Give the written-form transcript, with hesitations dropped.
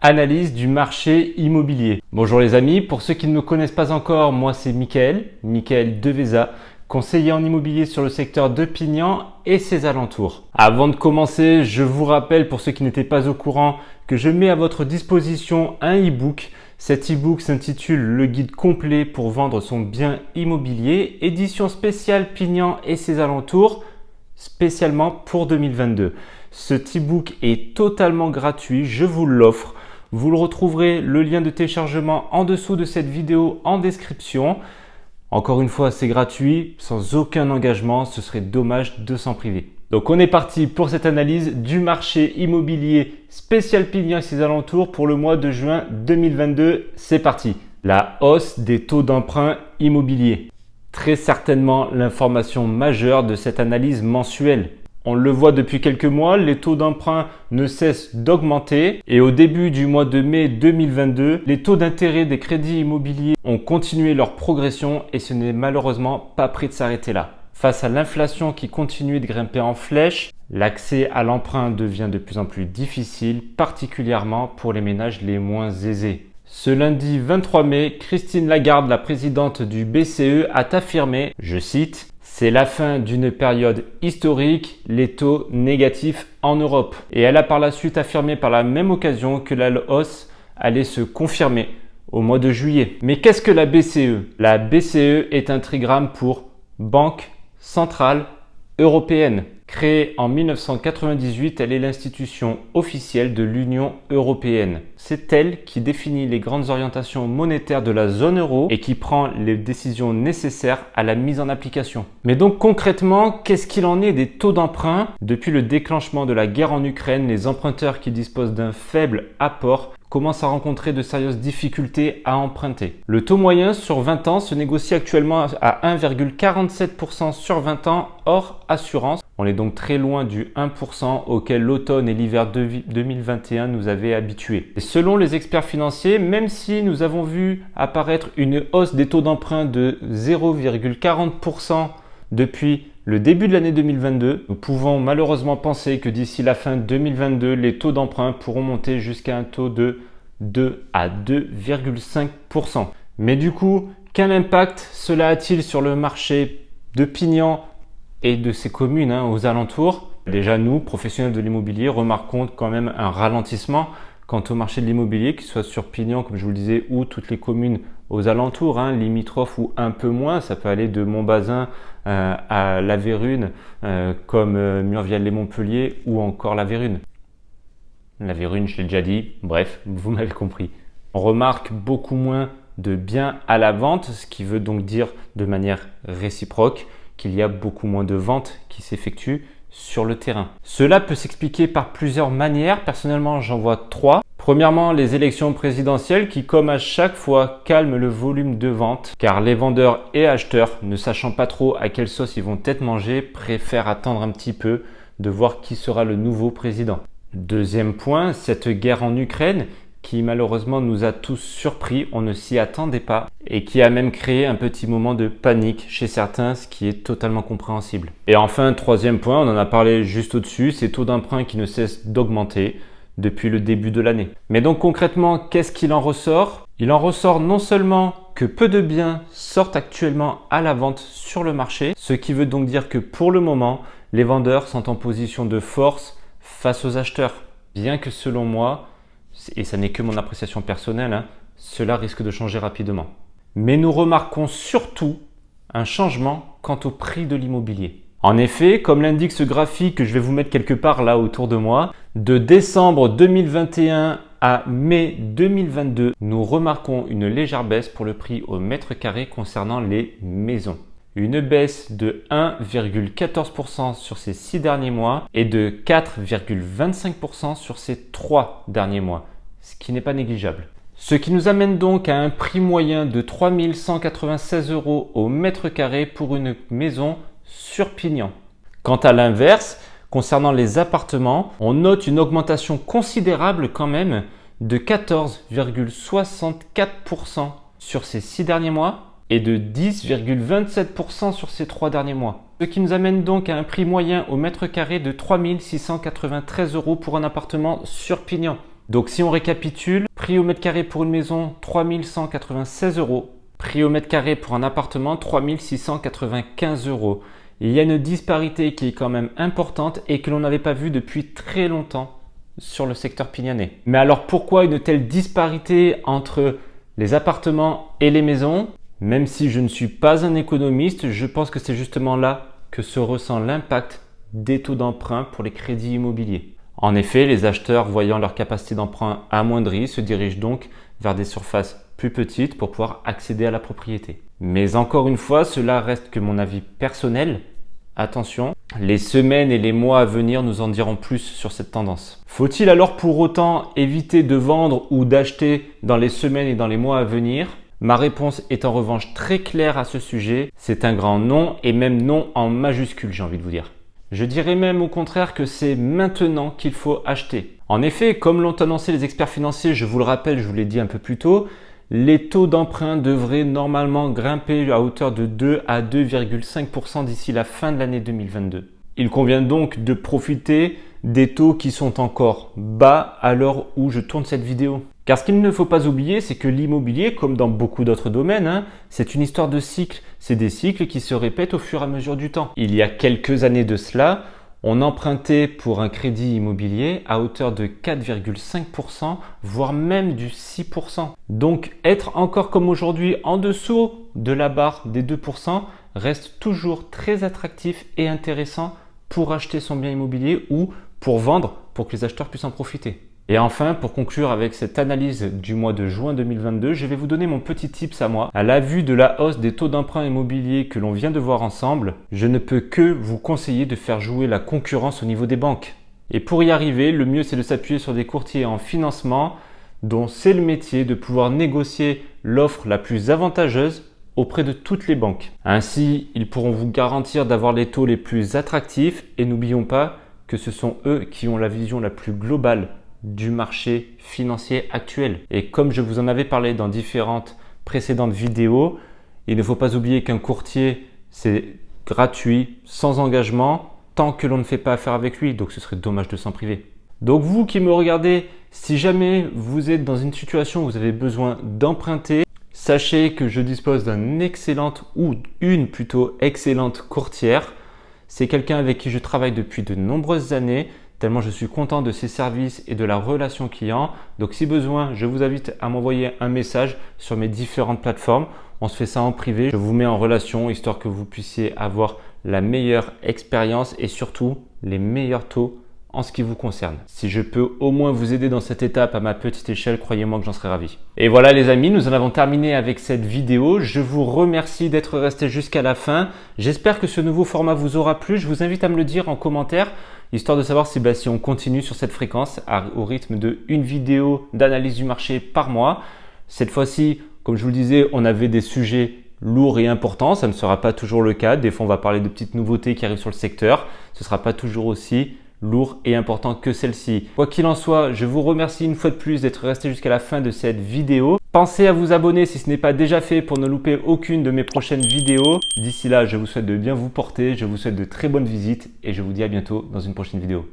Analyse du marché immobilier. Bonjour les amis, pour ceux qui ne me connaissent pas encore, moi c'est Mickaël Deveza, conseiller en immobilier sur le secteur de Pignan et ses alentours. Avant de commencer, je vous rappelle pour ceux qui n'étaient pas au courant que je mets à votre disposition un e-book. Cet e-book s'intitule Le guide complet pour vendre son bien immobilier, édition spéciale Pignan et ses alentours, spécialement pour 2022. Ce e-book est totalement gratuit, je vous l'offre. Vous le retrouverez, le lien de téléchargement en dessous de cette vidéo en description. Encore une fois, c'est gratuit, sans aucun engagement, ce serait dommage de s'en priver. Donc on est parti pour cette analyse du marché immobilier spécial Pignan et ses alentours pour le mois de juin 2022. C'est parti. La hausse des taux d'emprunt immobilier. Très certainement l'information majeure de cette analyse mensuelle. On le voit depuis quelques mois, les taux d'emprunt ne cessent d'augmenter et au début du mois de mai 2022, les taux d'intérêt des crédits immobiliers ont continué leur progression et ce n'est malheureusement pas près de s'arrêter là. Face à l'inflation qui continue de grimper en flèche, l'accès à l'emprunt devient de plus en plus difficile, particulièrement pour les ménages les moins aisés. Ce lundi 23 mai, Christine Lagarde, la présidente du BCE, a affirmé, je cite, « C'est la fin d'une période historique, les taux négatifs en Europe. » Et elle a par la suite affirmé par la même occasion que la hausse allait se confirmer au mois de juillet. Mais qu'est-ce que la BCE? La BCE est un trigramme pour Banque Centrale Européenne. Créée en 1998, elle est l'institution officielle de l'Union européenne. C'est elle qui définit les grandes orientations monétaires de la zone euro et qui prend les décisions nécessaires à la mise en application. Mais donc concrètement, qu'est-ce qu'il en est des taux d'emprunt? Depuis le déclenchement de la guerre en Ukraine, les emprunteurs qui disposent d'un faible apport commencent à rencontrer de sérieuses difficultés à emprunter. Le taux moyen sur 20 ans se négocie actuellement à 1,47% sur 20 ans hors assurance. On est donc très loin du 1% auquel l'automne et l'hiver 2021 nous avaient habitués. Et selon les experts financiers, même si nous avons vu apparaître une hausse des taux d'emprunt de 0,40% depuis le début de l'année 2022, nous pouvons malheureusement penser que d'ici la fin 2022, les taux d'emprunt pourront monter jusqu'à un taux de 2 à 2,5%. Mais du coup, quel impact cela a-t-il sur le marché de Pignan et de ses communes aux alentours? Déjà, nous, professionnels de l'immobilier, remarquons quand même un ralentissement quant au marché de l'immobilier, qu'il soit sur Pignan, comme je vous le disais, ou toutes les communes aux alentours, limitrophes ou un peu moins. Ça peut aller de Montbazin à La Vérune, comme Murviel-les-Montpellier ou encore La Vérune. La Vérune, je l'ai déjà dit, bref, vous m'avez compris. On remarque beaucoup moins de biens à la vente, ce qui veut donc dire de manière réciproque qu'il y a beaucoup moins de ventes qui s'effectuent sur le terrain. Cela peut s'expliquer par plusieurs manières. Personnellement, j'en vois trois. Premièrement, les élections présidentielles qui, comme à chaque fois, calment le volume de vente car les vendeurs et acheteurs, ne sachant pas trop à quelle sauce ils vont être mangés, préfèrent attendre un petit peu de voir qui sera le nouveau président. Deuxième point, cette guerre en Ukraine qui malheureusement nous a tous surpris, on ne s'y attendait pas et qui a même créé un petit moment de panique chez certains, ce qui est totalement compréhensible. Et enfin, troisième point, on en a parlé juste au-dessus, ces taux d'emprunt qui ne cessent d'augmenter depuis le début de l'année. Mais donc concrètement, qu'est-ce qu'il en ressort? Il en ressort non seulement que peu de biens sortent actuellement à la vente sur le marché, ce qui veut donc dire que pour le moment, les vendeurs sont en position de force face aux acheteurs. Bien que selon moi, et ça n'est que mon appréciation personnelle, cela risque de changer rapidement. Mais nous remarquons surtout un changement quant au prix de l'immobilier. En effet, comme l'indique ce graphique que je vais vous mettre quelque part là autour de moi, de décembre 2021 à mai 2022, nous remarquons une légère baisse pour le prix au mètre carré concernant les maisons. Une baisse de 1,14% sur ces 6 derniers mois et de 4,25% sur ces 3 derniers mois, ce qui n'est pas négligeable. Ce qui nous amène donc à un prix moyen de 3 196 € au mètre carré pour une maison sur Pignan. Quant à l'inverse, concernant les appartements, on note une augmentation considérable quand même de 14,64% sur ces 6 derniers mois et de 10,27% sur ces 3 derniers mois. Ce qui nous amène donc à un prix moyen au mètre carré de 3 693 € pour un appartement sur Pignan. Donc si on récapitule, prix au mètre carré pour une maison, 3196 euros. Prix au mètre carré pour un appartement, 3695 euros. Il y a une disparité qui est quand même importante et que l'on n'avait pas vue depuis très longtemps sur le secteur pignanais. Mais alors pourquoi une telle disparité entre les appartements et les maisons? Même si je ne suis pas un économiste, je pense que c'est justement là que se ressent l'impact des taux d'emprunt pour les crédits immobiliers. En effet, les acheteurs, voyant leur capacité d'emprunt amoindrie, se dirigent donc vers des surfaces plus petites pour pouvoir accéder à la propriété. Mais encore une fois, cela reste que mon avis personnel. Attention, les semaines et les mois à venir nous en diront plus sur cette tendance. Faut-il alors pour autant éviter de vendre ou d'acheter dans les semaines et dans les mois à venir? Ma réponse est en revanche très claire à ce sujet. C'est un grand non et même non en majuscule, j'ai envie de vous dire. Je dirais même au contraire que c'est maintenant qu'il faut acheter. En effet, comme l'ont annoncé les experts financiers, je vous le rappelle, je vous l'ai dit un peu plus tôt, les taux d'emprunt devraient normalement grimper à hauteur de 2 à 2,5% d'ici la fin de l'année 2022. Il convient donc de profiter des taux qui sont encore bas à l'heure où je tourne cette vidéo. Car ce qu'il ne faut pas oublier, c'est que l'immobilier, comme dans beaucoup d'autres domaines, c'est une histoire de cycle. C'est des cycles qui se répètent au fur et à mesure du temps. Il y a quelques années de cela, on empruntait pour un crédit immobilier à hauteur de 4,5%, voire même du 6%. Donc être encore comme aujourd'hui en dessous de la barre des 2% reste toujours très attractif et intéressant pour acheter son bien immobilier ou pour vendre pour que les acheteurs puissent en profiter. Et enfin, pour conclure avec cette analyse du mois de juin 2022, je vais vous donner mon petit tips à moi. À la vue de la hausse des taux d'emprunt immobilier que l'on vient de voir ensemble, je ne peux que vous conseiller de faire jouer la concurrence au niveau des banques. Et pour y arriver, le mieux c'est de s'appuyer sur des courtiers en financement dont c'est le métier de pouvoir négocier l'offre la plus avantageuse auprès de toutes les banques. Ainsi, ils pourront vous garantir d'avoir les taux les plus attractifs et n'oublions pas que ce sont eux qui ont la vision la plus globale du marché financier actuel. Et comme je vous en avais parlé dans différentes précédentes vidéos, il ne faut pas oublier qu'un courtier, c'est gratuit, sans engagement, tant que l'on ne fait pas affaire avec lui. Donc ce serait dommage de s'en priver. Donc vous qui me regardez, si jamais vous êtes dans une situation où vous avez besoin d'emprunter, sachez que je dispose d'une excellente ou une plutôt excellente courtière. C'est quelqu'un avec qui je travaille depuis de nombreuses années, tellement je suis content de ses services et de la relation client. Donc si besoin, je vous invite à m'envoyer un message sur mes différentes plateformes. On se fait ça en privé. Je vous mets en relation histoire que vous puissiez avoir la meilleure expérience et surtout les meilleurs taux en ce qui vous concerne. Si je peux au moins vous aider dans cette étape à ma petite échelle, croyez-moi que j'en serai ravi. Et voilà les amis, nous en avons terminé avec cette vidéo. Je vous remercie d'être resté jusqu'à la fin. J'espère que ce nouveau format vous aura plu. Je vous invite à me le dire en commentaire, histoire de savoir si on continue sur cette fréquence au rythme de une vidéo d'analyse du marché par mois. Cette fois-ci, comme je vous le disais, on avait des sujets lourds et importants. Ça ne sera pas toujours le cas. Des fois, on va parler de petites nouveautés qui arrivent sur le secteur. Ce ne sera pas toujours aussi lourd et important que celle-ci. Quoi qu'il en soit, je vous remercie une fois de plus d'être resté jusqu'à la fin de cette vidéo. Pensez à vous abonner si ce n'est pas déjà fait pour ne louper aucune de mes prochaines vidéos. D'ici là, je vous souhaite de bien vous porter, je vous souhaite de très bonnes visites et je vous dis à bientôt dans une prochaine vidéo.